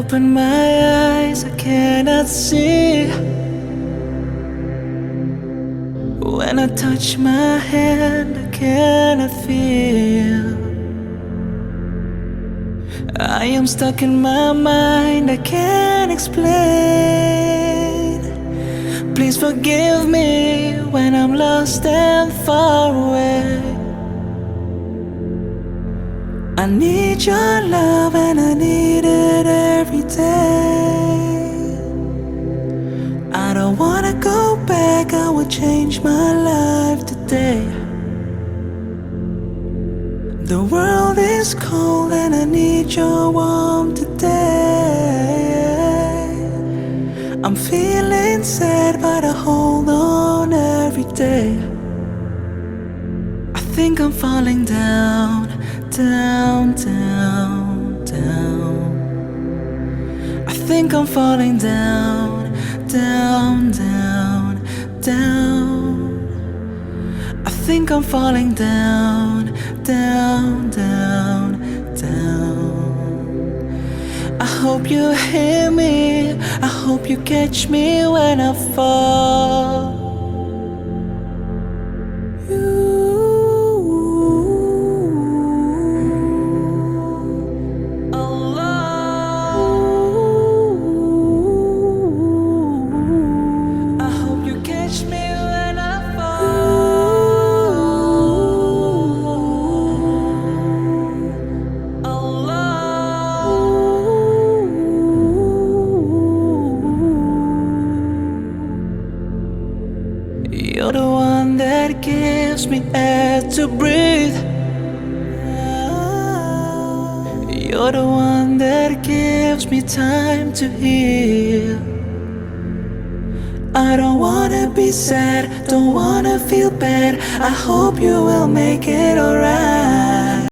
open my eyes, I cannot see. When I touch my hand, I cannot feel. I am stuck in my mind, I can't explain. Please forgive me when I'm lost and far away. I need your love and I need it every day. I don't wanna go back, I will change my life today. The world is cold and I need your warmth today. I'm feeling sad but I hold on every day. I think I'm falling down, down, down, down. I think I'm falling down, down, down, down. I think I'm falling down, down, down, down. I hope you hear me, I hope you catch me when I fall. You're the one that gives me air to breathe. You're the one that gives me time to heal. I don't wanna be sad, don't wanna feel bad. I hope you will make it alright.